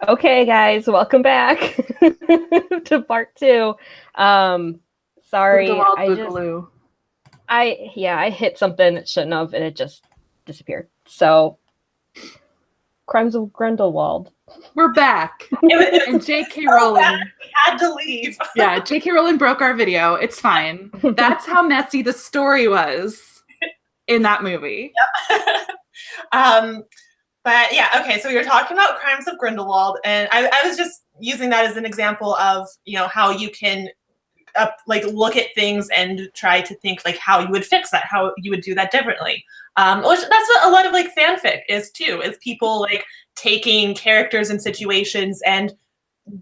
Okay, guys, welcome back to part two. Sorry, Grindelwald Boogaloo. I hit something it shouldn't have, and it just disappeared. So, Crimes of Grindelwald. We're back. And J.K. Rowling had to leave. Yeah, J.K. Rowling broke our video. It's fine. That's how messy the story was in that movie. Yep. But yeah, okay, so we were talking about Crimes of Grindelwald, and I was just using that as an example of, how you can look at things and try to think like how you would fix that, how you would do that differently. Which that's what a lot of like fanfic is too, is people like taking characters and situations and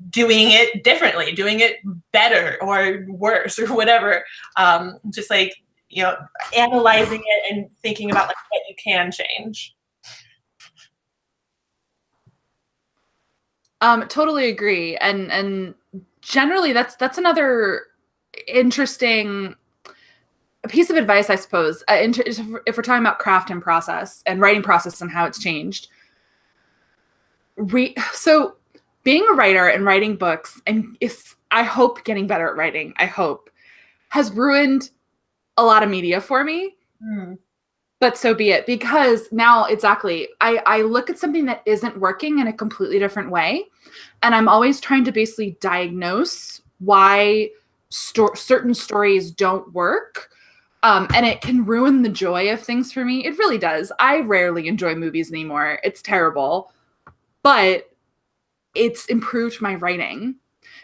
doing it differently, doing it better or worse or whatever. Just like, analyzing it and thinking about like what you can change. Totally agree. And generally that's another interesting piece of advice, I suppose, if we're talking about craft and process and writing process and how it's changed. So being a writer and writing books, and I hope getting better at writing, has ruined a lot of media for me. But so be it, because now I look at something that isn't working in a completely different way, and I'm always trying to basically diagnose why certain stories don't work. And it can ruin the joy of things for me. It really does. I rarely enjoy movies anymore. It's terrible. But it's improved my writing.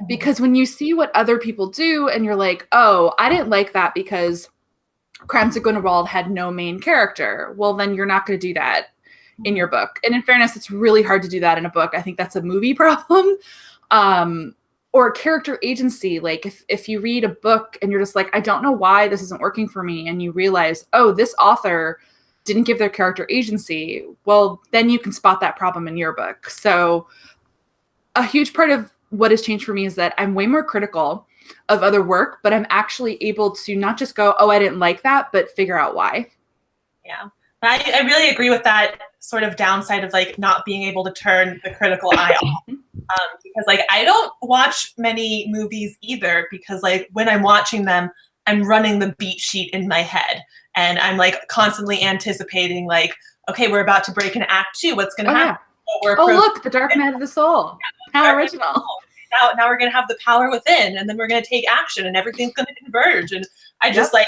Because when you see what other people do and you're like, oh, I didn't like that because Crimes of Grindelwald had no main character. Well, then you're not going to do that in your book. And in fairness, it's really hard to do that in a book. I think that's a movie problem. Or character agency. Like if you read a book and you're just like, I don't know why this isn't working for me. And you realize, oh, this author didn't give their character agency. Well, then you can spot that problem in your book. So a huge part of what has changed for me is that I'm way more critical of other work, but I'm actually able to not just go, oh, I didn't like that, but figure out why. Yeah. I really agree with that sort of downside of like not being able to turn the critical eye off. Because like I don't watch many movies either, because like when I'm watching them, I'm running the beat sheet in my head and I'm like constantly anticipating like, okay, we're about to break in Act 2. What's going to happen? Yeah. Look, the Dark Night of the Soul. How original. Now we're going to have the power within, and then we're going to take action and everything's going to converge. And I just like,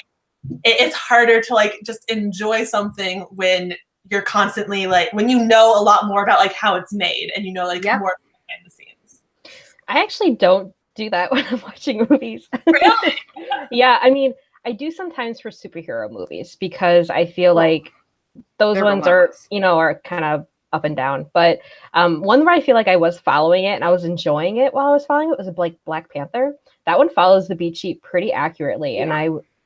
it's harder to like just enjoy something when you're constantly like, when you know a lot more about like how it's made and more behind the scenes. I actually don't do that when I'm watching movies. Really? Yeah, I mean, I do sometimes for superhero movies because I feel like those ones are kind of up and down. But one where I feel like I was following it and I was enjoying it while I was following it was like Black Panther. That one follows the beat sheet pretty accurately, and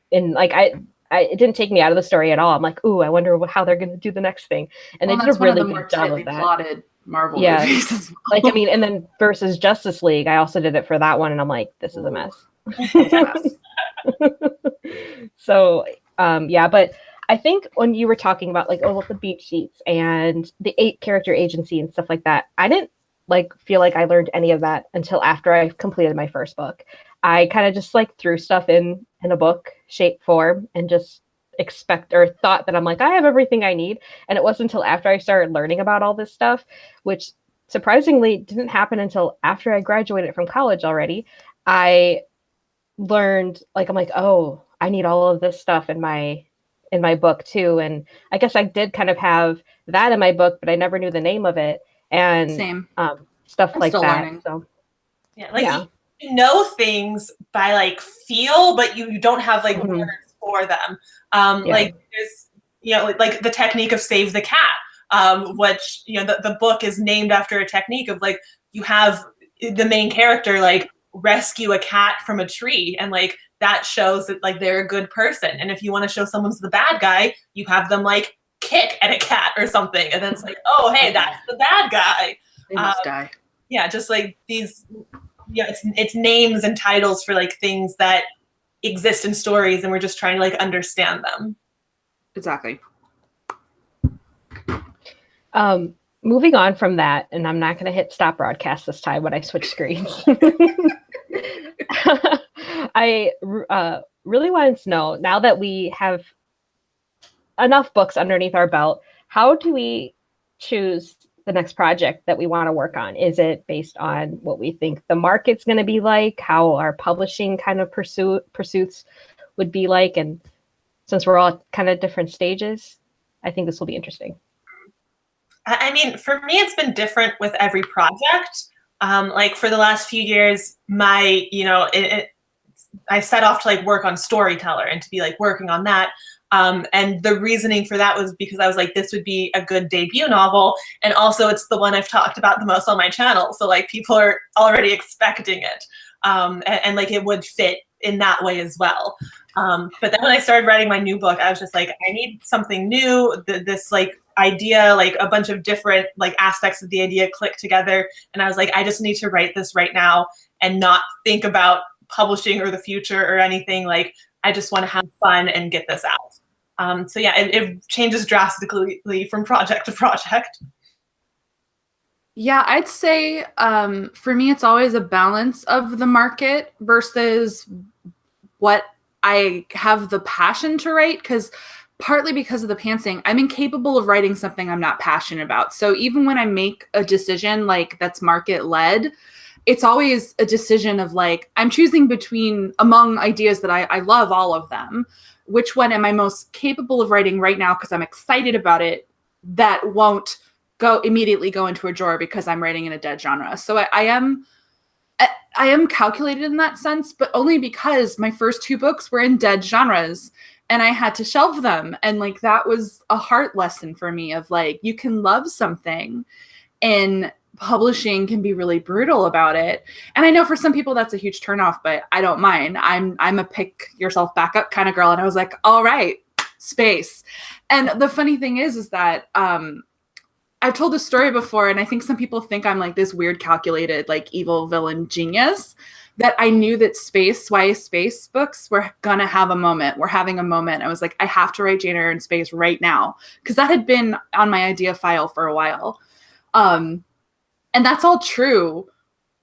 it didn't take me out of the story at all. I'm like, ooh, I wonder how they're going to do the next thing, and they did a really good job of that. Plotted Marvel movies as well. Like, I mean, and then versus Justice League, I also did it for that one, and I'm like, this is a mess. So, but I think when you were talking about like, the beat sheets and the 8-character agency and stuff like that, I didn't feel like I learned any of that until after I completed my first book. I kind of just threw stuff in a book shape form and just thought that I'm like, I have everything I need. And it wasn't until after I started learning about all this stuff, which surprisingly didn't happen until after I graduated from college already. I learned I'm like, oh, I need all of this stuff in my book too. And I guess I did kind of have that in my book, but I never knew the name of it and stuff like that. Learning. So you know things by feel, but you don't have words for them. Like there's like the technique of save the cat, which the book is named after a technique of you have the main character rescue a cat from a tree, and that shows that they're a good person. And if you want to show someone's the bad guy, you have them kick at a cat or something, and then it's oh, hey, that's the bad guy. They must die. Yeah, just these. It's names and titles for things that exist in stories, and we're just trying to understand them. Exactly. moving on from that, and I'm not going to hit stop broadcast this time when I switch screens. I really wanted to know, now that we have enough books underneath our belt, how do we choose the next project that we want to work on? Is it based on what we think the market's going to be like, how our publishing kind of pursuits would be like? And since we're all at kind of different stages, I think this will be interesting. I mean, for me, it's been different with every project. Like for the last few years, my, I set off to like work on Storyteller and to be like working on that. And the reasoning for that was because I was like, this would be a good debut novel. And also it's the one I've talked about the most on my channel. So like people are already expecting it. And like it would fit in that way as well. But then when I started writing my new book, I was just like, I need something new. This like idea, like a bunch of different like aspects of the idea click together. And I was like, I just need to write this right now and not think about publishing or the future or anything. Like, I just want to have fun and get this out. So yeah, it changes drastically from project to project. Yeah, I'd say for me, it's always a balance of the market versus what I have the passion to write, partly because of the pantsing, I'm incapable of writing something I'm not passionate about. So even when I make a decision like that's market led, it's always a decision of like, I'm choosing among ideas that I love all of them. Which one am I most capable of writing right now because I'm excited about it, that won't immediately go into a drawer because I'm writing in a dead genre. So I am calculated in that sense, but only because my first two books were in dead genres and I had to shelve them. And like, that was a heart lesson for me of like, you can love something and publishing can be really brutal about it. And I know for some people that's a huge turnoff, but I don't mind. I'm a pick yourself back up kind of girl. And I was like, all right, space. And the funny thing is that I've told this story before, and I think some people think I'm like this weird calculated, like evil villain genius, that I knew that YA space books were going to have a moment. We're having a moment. I was like, I have to write Jane Eyre in space right now. Because that had been on my idea file for a while. And that's all true,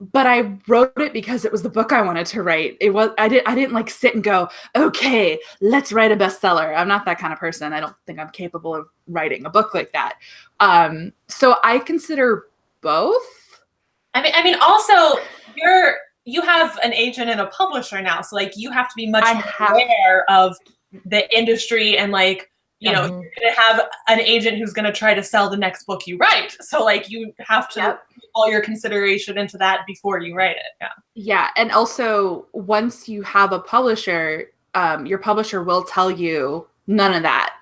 but I wrote it because it was the book I wanted to write. I didn't like sit and go, okay, let's write a bestseller. I'm not that kind of person. I don't think I'm capable of writing a book like that. So I consider both. I mean, also you have an agent and a publisher now, so like you have to be much more aware of the industry and like, you're going to have an agent who's going to try to sell the next book you write. So like you have to put all your consideration into that before you write it. Yeah. Yeah. And also once you have a publisher, your publisher will tell you none of that.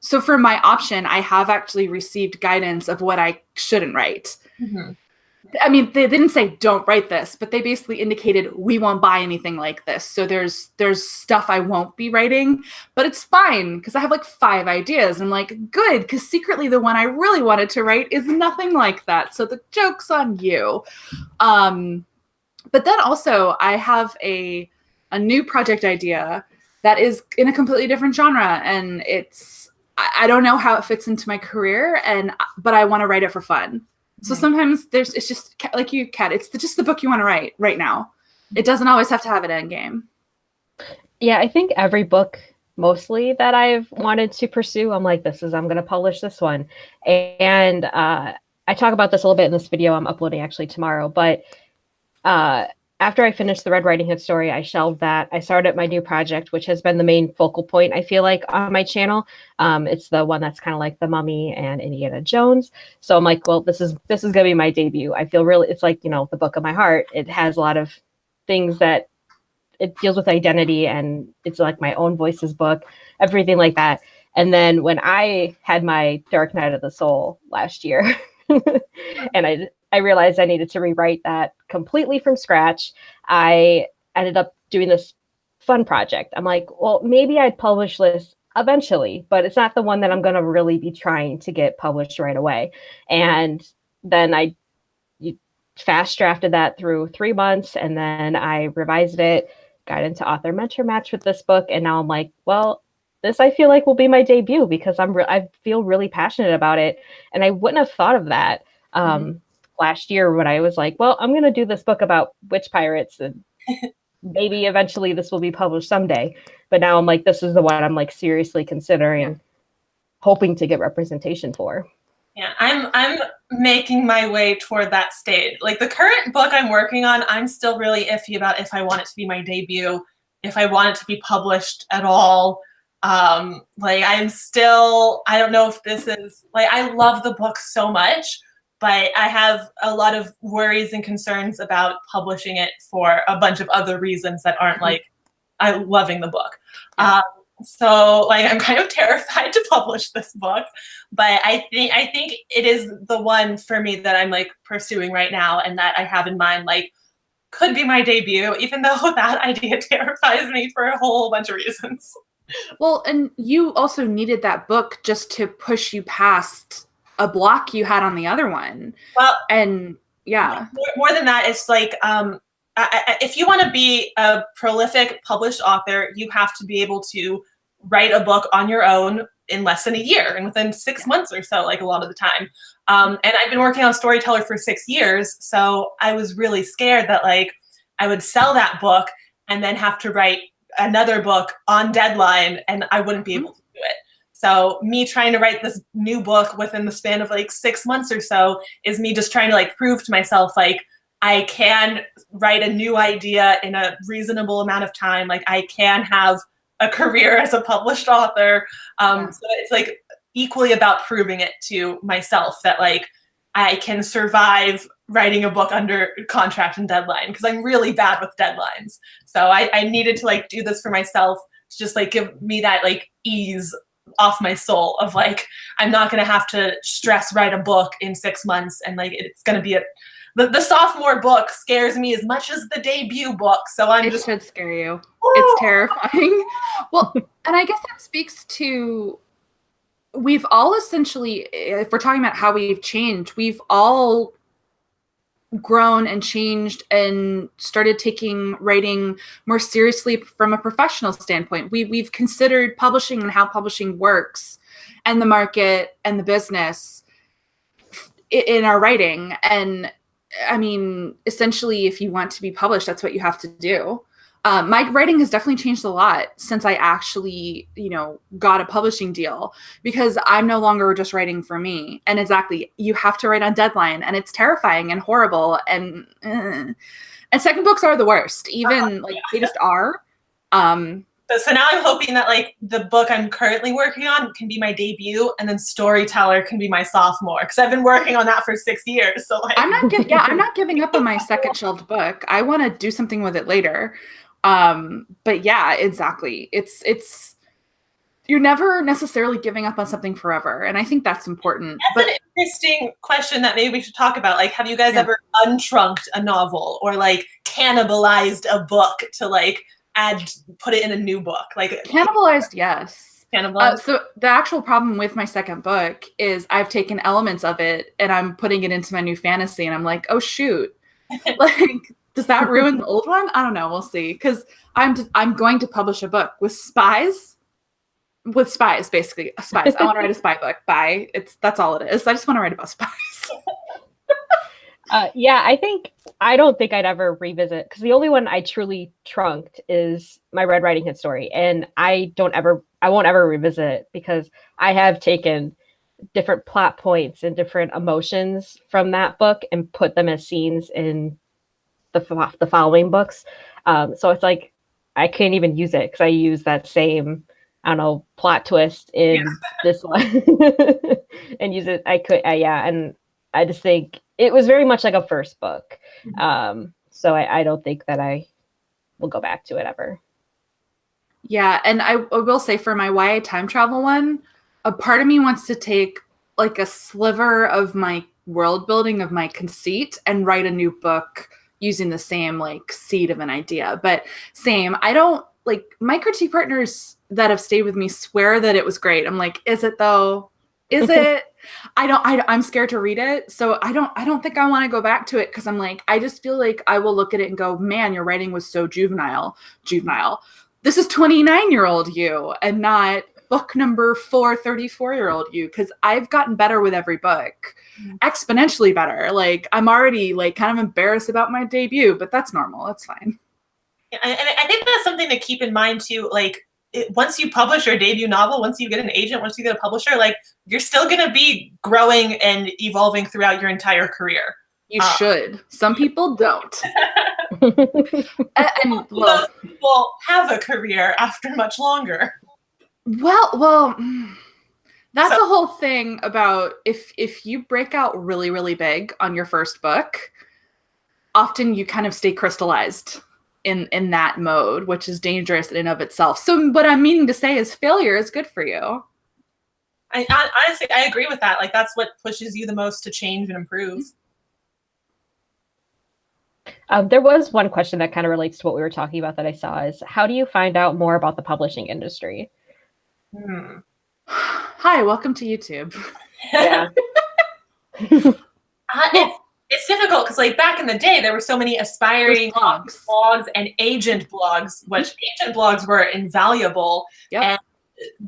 So for my option, I have actually received guidance of what I shouldn't write. Mm-hmm. I mean, they didn't say don't write this, but they basically indicated we won't buy anything like this. So there's stuff I won't be writing, but it's fine because I have like 5 ideas. I'm like, good, because secretly the one I really wanted to write is nothing like that. So the joke's on you. But then also I have a new project idea that is in a completely different genre, and I don't know how it fits into my career, but I want to write it for fun. So sometimes it's just like you, Kat, it's just the book you want to write right now. It doesn't always have to have an end game. Yeah, I think every book mostly that I've wanted to pursue, I'm like, I'm going to publish this one. And I talk about this a little bit in this video I'm uploading actually tomorrow. But after I finished the Red Riding Hood story, I shelved that. I started my new project, which has been the main focal point, I feel like, on my channel. It's the one that's kind of like The Mummy and Indiana Jones. So I'm like, well, this is going to be my debut. I feel really, it's like, the book of my heart. It has a lot of things that it deals with identity, and it's like my own voices book, everything like that. And then when I had my Dark Night of the Soul last year, and I realized I needed to rewrite that completely from scratch, I ended up doing this fun project. I'm like, well, maybe I'd publish this eventually, but it's not the one that I'm going to really be trying to get published right away. And then I fast drafted that through 3 months, and then I revised it, got into author mentor match with this book. And now I'm like, well, this I feel like will be my debut because I feel really passionate about it. And I wouldn't have thought of that last year when I was like, well, I'm going to do this book about witch pirates and maybe eventually this will be published someday. But now I'm like, this is the one I'm like seriously considering, hoping to get representation for. Yeah, I'm making my way toward that stage. Like the current book I'm working on, I'm still really iffy about if I want it to be my debut, if I want it to be published at all. Like I don't know if this is, like, I love the book so much, but I have a lot of worries and concerns about publishing it for a bunch of other reasons that aren't like I loving the book. So like I'm kind of terrified to publish this book, but I think it is the one for me that I'm like pursuing right now and that I have in mind, like could be my debut, even though that idea terrifies me for a whole bunch of reasons. Well, and you also needed that book just to push you past a block you had on the other one. Well, and yeah, more than that, it's like if you want to be a prolific published author, you have to be able to write a book on your own in less than a year and within 6 months or so, like a lot of the time. And I've been working on Storyteller for 6 years, so I was really scared that like I would sell that book and then have to write another book on deadline and I wouldn't be able to do it. So me trying to write this new book within the span of like 6 months or so is me just trying to like prove to myself like I can write a new idea in a reasonable amount of time. Like I can have a career as a published author. So it's like equally about proving it to myself that like I can survive writing a book under contract and deadline because I'm really bad with deadlines. So I needed to like do this for myself to just like give me that like ease off my soul of like I'm not going to have to stress write a book in 6 months and like it's going to be the sophomore book scares me as much as the debut book. So it should scare you. It's terrifying. Well, and I guess that speaks to, we've all essentially, if we're talking about how we've changed, we've all grown and changed and started taking writing more seriously from a professional standpoint. We've considered publishing and how publishing works and the market and the business in our writing. And I mean, essentially, if you want to be published, that's what you have to do. My writing has definitely changed a lot since I actually, got a publishing deal because I'm no longer just writing for me. And exactly, you have to write on deadline and it's terrifying and horrible. And second books are the worst, even like they just are. So now I'm hoping that like the book I'm currently working on can be my debut and then Storyteller can be my sophomore because I've been working on that for 6 years. So like I'm not giving up on my second shelved book. I want to do something with it later. But yeah, exactly. It's you're never necessarily giving up on something forever. And I think that's important. That's an interesting question that maybe we should talk about. Like, have you guys ever untrunked a novel or like cannibalized a book to like put it in a new book? Like cannibalized, yes. Cannibalized. So the actual problem with my second book is I've taken elements of it and I'm putting it into my new fantasy and I'm like, oh shoot. Like, does that ruin the old one? I don't know. We'll see. Because I'm going to publish a book with spies. With spies, basically. Spies. I want to write a spy book. That's all it is. I just want to write about spies. I don't think I'd ever revisit because the only one I truly trunked is my Red Riding Hood story. And I won't ever revisit it because I have taken different plot points and different emotions from that book and put them as scenes in the following books. So it's like, I can't even use it because I use that same, I don't know, plot twist in this one and use it. And I just think it was very much like a first book. So I don't think that I will go back to it ever. Yeah. And I will say for my YA time travel one, a part of me wants to take like a sliver of my world building of my conceit and write a new book using the same like seed of an idea. But same, I don't like my critique partners that have stayed with me swear that it was great. I'm like, is it though? Is it? I'm scared to read it. So I don't think I want to go back to it because I'm like, I just feel like I will look at it and go, man, your writing was so juvenile. This is 29-year-old you and not book number 434-year-old you, because I've gotten better with every book, exponentially better. Like I'm already like kind of embarrassed about my debut, but that's normal. That's fine. Yeah, and I think that's something to keep in mind too. Like once you publish your debut novel, once you get an agent, once you get a publisher, like you're still going to be growing and evolving throughout your entire career. You should. Some people don't. and well, those people have a career after much longer. Well, that's a whole thing about if you break out really, really big on your first book, often you kind of stay crystallized in that mode, which is dangerous in and of itself. So what I'm meaning to say is failure is good for you. Honestly, I agree with that. Like that's what pushes you the most to change and improve. There was one question that kind of relates to what we were talking about that I saw is, how do you find out more about the publishing industry? Hi, welcome to YouTube. Yeah. It's difficult because like back in the day, there were so many aspiring blogs and agent blogs, which agent blogs were invaluable. Yep. And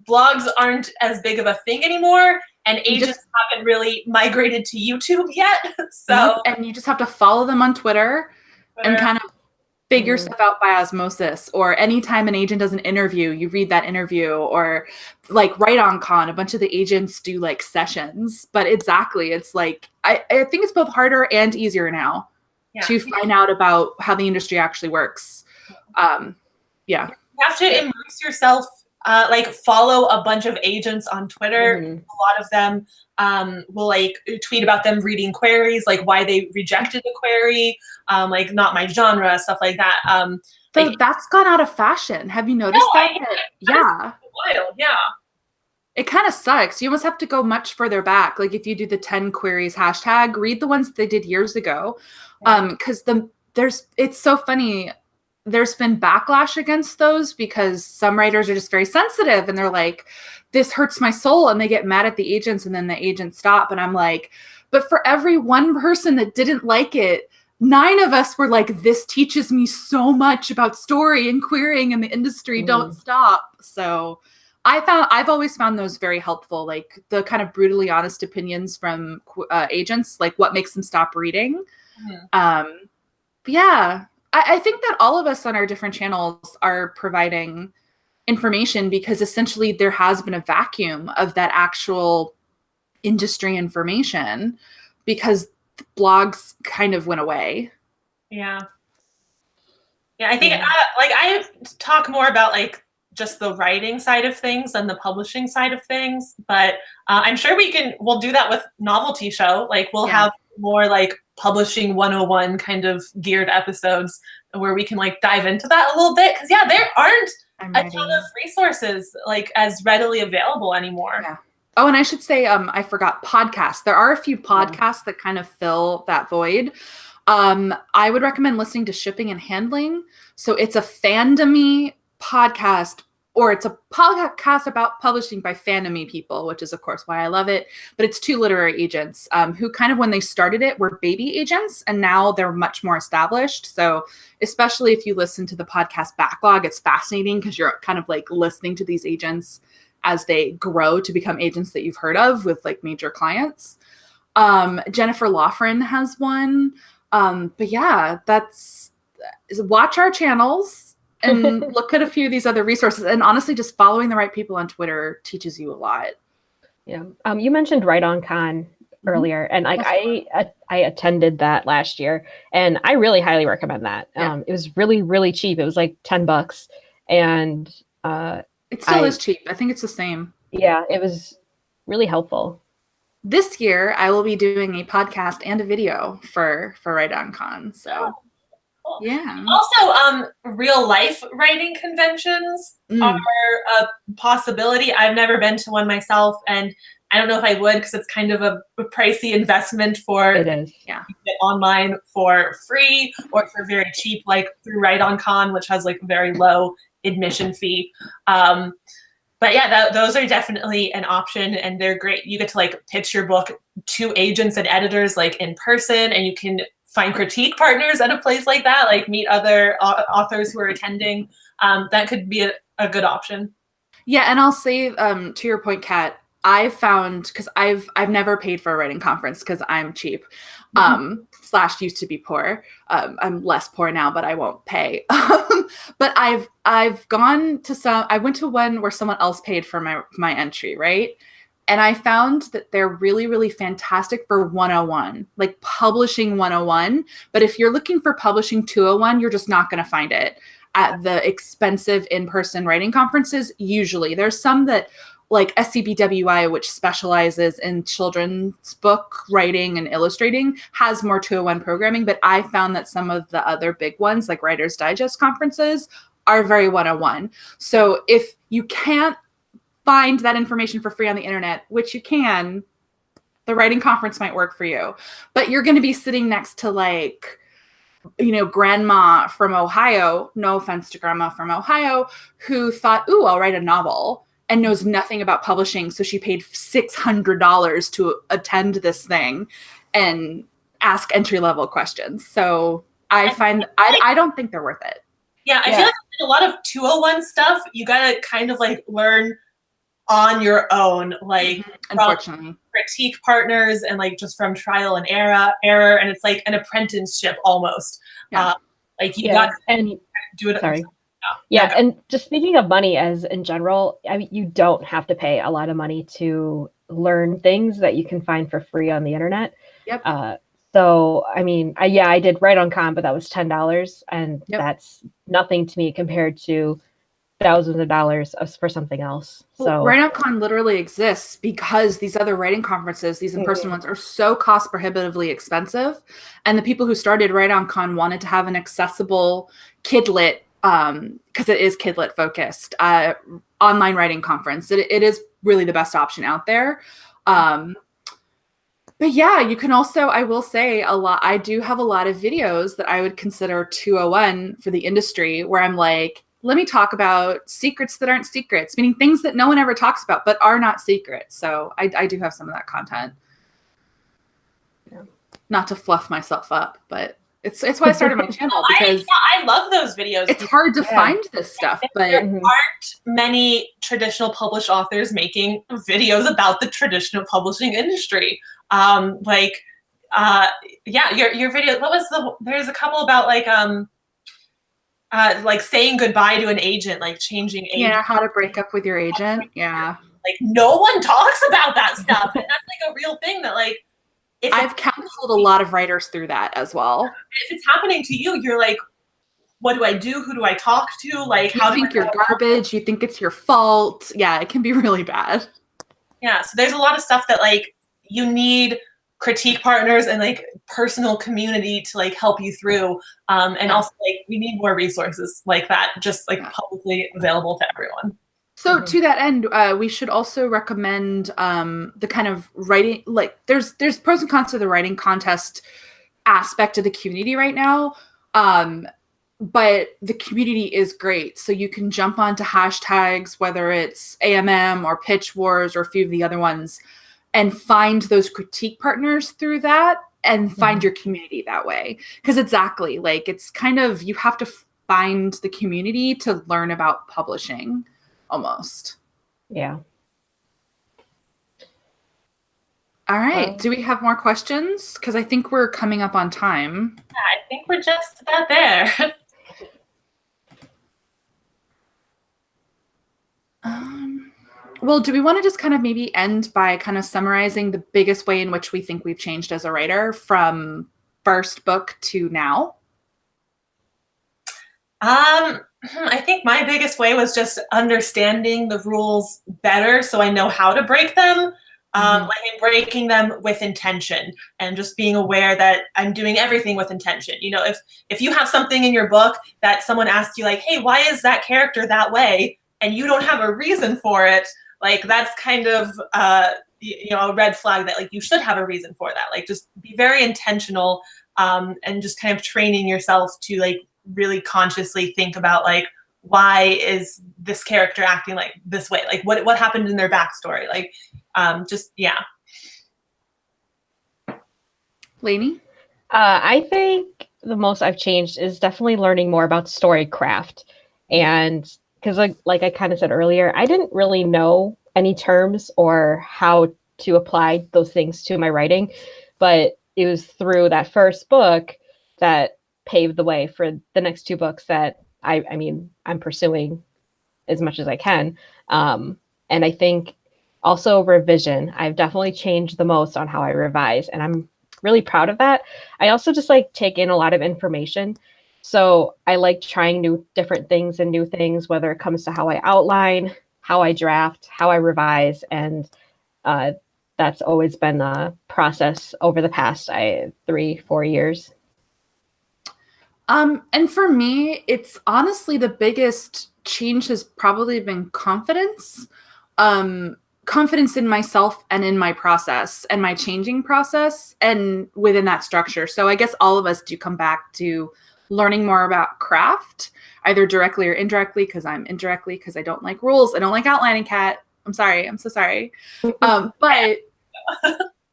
blogs aren't as big of a thing anymore. And agents haven't really migrated to YouTube yet. So and you just have to follow them on Twitter and kind of figure stuff out by osmosis. Or anytime an agent does an interview, you read that interview. Or like Write On Con, a bunch of the agents do like sessions. But exactly, it's like I think it's both harder and easier now to find out about how the industry actually works. You have to immerse yourself. Like follow a bunch of agents on Twitter. A lot of them will like tweet about them reading queries, like why they rejected the query, like not my genre, stuff like that. So that's gone out of fashion. Have you noticed that? Yeah. Wild, yeah. It kind of sucks. You almost have to go much further back. Like if you do the 10 queries hashtag, read the ones that they did years ago. Because it's so funny. There's been backlash against those because some writers are just very sensitive and they're like, this hurts my soul. And they get mad at the agents and then the agents stop. And I'm like, but for every one person that didn't like it, 9 of us were like, this teaches me so much about story and querying in the industry. Don't stop. So I've always found those very helpful, like the kind of brutally honest opinions from agents, like what makes them stop reading. But yeah. I think that all of us on our different channels are providing information because essentially there has been a vacuum of that actual industry information because blogs kind of went away. Yeah. I think I talk more about like just the writing side of things and the publishing side of things, but I'm sure we'll do that with Novelty Show. Like we'll have more like publishing 101 kind of geared episodes where we can like dive into that a little bit. Cause there aren't a ton of resources like as readily available anymore. Yeah. Oh, and I should say, I forgot podcasts. There are a few podcasts that kind of fill that void. I would recommend listening to Shipping and Handling. So it's a fandom-y podcast, or it's a podcast about publishing by fandom-y people, which is, of course, why I love it. But it's 2 literary agents who kind of, when they started it, were baby agents, and now they're much more established. So especially if you listen to the podcast backlog, it's fascinating because you're kind of like listening to these agents as they grow to become agents that you've heard of with like major clients. Jennifer Loughran has one. But yeah, watch our channels and look at a few of these other resources. And honestly, just following the right people on Twitter teaches you a lot. Yeah. You mentioned Write On Con earlier, and like I attended that last year, and I really highly recommend that. It was really, really cheap. It was like $10, and it still is cheap. I think it's the same. Yeah, it was really helpful. This year, I will be doing a podcast and a video for Write On Con. So, yeah. Also, real life writing conventions are a possibility. I've never been to one myself, and I don't know if I would because it's kind of a pricey investment for online for free or for very cheap, like through Write On Con, which has like a very low admission fee. But yeah, those are definitely an option, and they're great. You get to like pitch your book to agents and editors like in person, and you can find critique partners at a place like that, like meet other authors who are attending. That could be a good option. Yeah, and I'll say to your point, Kat, I've found, because I've never paid for a writing conference because I'm cheap, / used to be poor. I'm less poor now, but I won't pay. But I've gone to some. I went to one where someone else paid for my entry, right? And I found that they're really, really fantastic for 101, like publishing 101. But if you're looking for publishing 201, you're just not going to find it at the expensive in-person writing conferences. Usually there's some that, like SCBWI, which specializes in children's book writing and illustrating, has more 201 programming. But I found that some of the other big ones, like Writer's Digest conferences, are very 101. So if you can't find that information for free on the internet, which you can, the writing conference might work for you. But you're going to be sitting next to, like, grandma from Ohio, no offense to grandma from Ohio, who thought, ooh, I'll write a novel, and knows nothing about publishing. So she paid $600 to attend this thing and ask entry-level questions. So I find I don't think they're worth it. Yeah, I feel like a lot of 201 stuff, you gotta kind of like learn on your own, like unfortunately, critique partners and like just from trial and error, and it's like an apprenticeship almost. Yeah. Like you got to do it. Sorry. Yeah, and just speaking of money as in general, I mean, you don't have to pay a lot of money to learn things that you can find for free on the internet. Yep. So, I mean, I did Write on Con, but that was $10, and that's nothing to me compared to thousands of dollars for something else. So Write on Con literally exists because these other writing conferences, these in-person ones, are so cost prohibitively expensive. And the people who started Write on Con wanted to have an accessible kidlit, because it is kidlit focused, online writing conference. It is really the best option out there. But yeah, you can also, I will say I do have a lot of videos that I would consider 201 for the industry, where I'm like, let me talk about secrets that aren't secrets, meaning things that no one ever talks about, but are not secrets. So I do have some of that content. Yeah. Not to fluff myself up, but it's why I started my channel, because I love those videos. It's hard to find this stuff, but there aren't many traditional published authors making videos about the traditional publishing industry. Your video, there's a couple about like saying goodbye to an agent, like changing agent. Yeah, how to break up with your agent. Yeah. Like no one talks about that stuff. And that's like a real thing that like, I've counseled a lot of writers through that as well. If it's happening to you, you're like, what do I do? Who do I talk to? Like, you think you're garbage. You think it's your fault. Yeah, it can be really bad. Yeah, so there's a lot of stuff that like you need critique partners and like personal community to like help you through. And also like we need more resources like that, just like publicly available to everyone. So to that end, we should also recommend the kind of writing, like there's pros and cons to the writing contest aspect of the community right now. But the community is great. So you can jump onto hashtags, whether it's AMM or Pitch Wars or a few of the other ones, and find those critique partners through that and find your community that way. Because exactly, like it's kind of, you have to find the community to learn about publishing almost. Yeah. All right. Do we have more questions? Because I think we're coming up on time. Yeah, I think we're just about there. Well, do we want to just kind of maybe end by kind of summarizing the biggest way in which we think we've changed as a writer from first book to now? I think my biggest way was just understanding the rules better so I know how to break them. Like breaking them with intention and just being aware that I'm doing everything with intention. You know, if you have something in your book that someone asks you like, hey, why is that character that way? And you don't have a reason for it, like that's kind of a red flag that like you should have a reason for that. Like just be very intentional and just kind of training yourself to like really consciously think about like, why is this character acting like this way? Like what happened in their backstory? Like Lainey? I think the most I've changed is definitely learning more about storycraft and because like I kind of said earlier, I didn't really know any terms or how to apply those things to my writing, but it was through that first book that paved the way for the next two books that I mean, I'm pursuing as much as I can. And I think also revision, I've definitely changed the most on how I revise, and I'm really proud of that. I also just like take in a lot of information. So I like trying different things and new things, whether it comes to how I outline, how I draft, how I revise. And that's always been a process over the past 3-4 years. And for me, it's honestly the biggest change has probably been confidence. Confidence in myself and in my process and my changing process and within that structure. So I guess all of us do come back to learning more about craft, either directly or indirectly, because I'm indirectly because I don't like rules. I don't like outlining, Kat. I'm sorry. I'm so sorry. But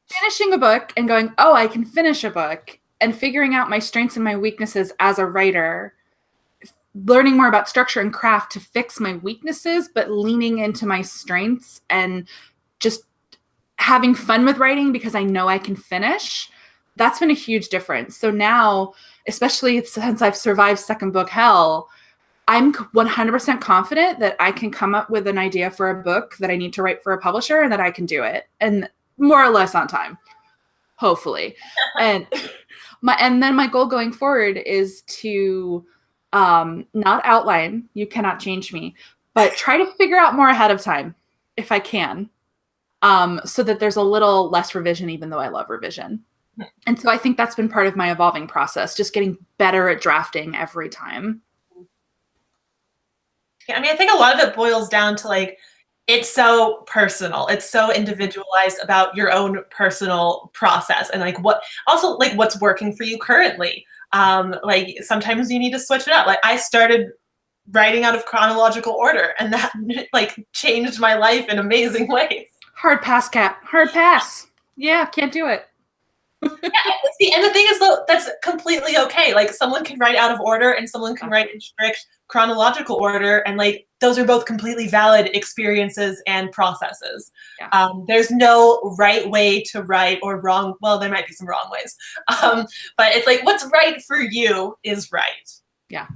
finishing a book and going, oh, I can finish a book, and figuring out my strengths and my weaknesses as a writer, learning more about structure and craft to fix my weaknesses, but leaning into my strengths and just having fun with writing because I know I can finish. That's been a huge difference. So now, especially since I've survived second book hell, I'm 100% confident that I can come up with an idea for a book that I need to write for a publisher and that I can do it, and more or less on time, hopefully. And then my goal going forward is to not outline, you cannot change me, but try to figure out more ahead of time if I can, so that there's a little less revision, even though I love revision. And so I think that's been part of my evolving process, just getting better at drafting every time. Yeah, I mean, I think a lot of it boils down to like, it's so personal. It's so individualized about your own personal process and like what's working for you currently. Like sometimes you need to switch it up. Like I started writing out of chronological order, and that like changed my life in amazing ways. Hard pass, Kat. Hard pass. Yeah, can't do it. And the thing is, though, that's completely okay. Like someone can write out of order and someone can write in strict chronological order, and like those are both completely valid experiences and processes. Yeah. There's no right way to write or wrong. Well, there might be some wrong ways, but it's like what's right for you is right. Yeah.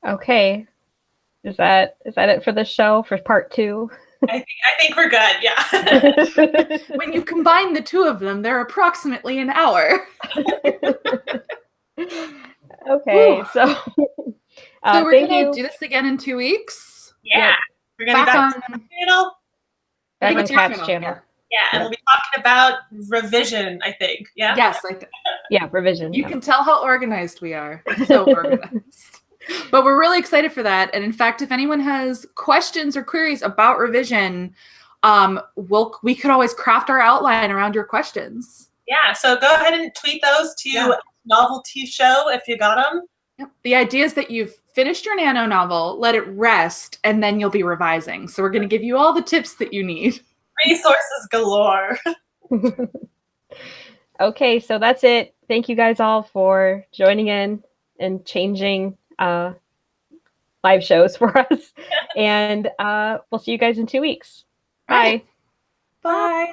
Okay. Is that it for the show for part 2? I think we're good. Yeah. When you combine the two of them, they're approximately an hour. Okay, so we're gonna do this again in 2 weeks. Yeah, we're gonna be back on the channel. Back on Kat's channel. Yeah, and we'll be talking about revision, I think. Yeah. Yes, yeah, revision. You can tell how organized we are. So organized. But we're really excited for that. And in fact, if anyone has questions or queries about revision, we could always craft our outline around your questions. Yeah, so go ahead and tweet those to Noveltea Show if you got them. Yep. The idea is that you've finished your nano novel, let it rest, and then you'll be revising. So we're going to give you all the tips that you need. Resources galore. Okay, so that's it. Thank you guys all for joining in and changing live shows for us. And we'll see you guys in 2 weeks. Bye. Bye.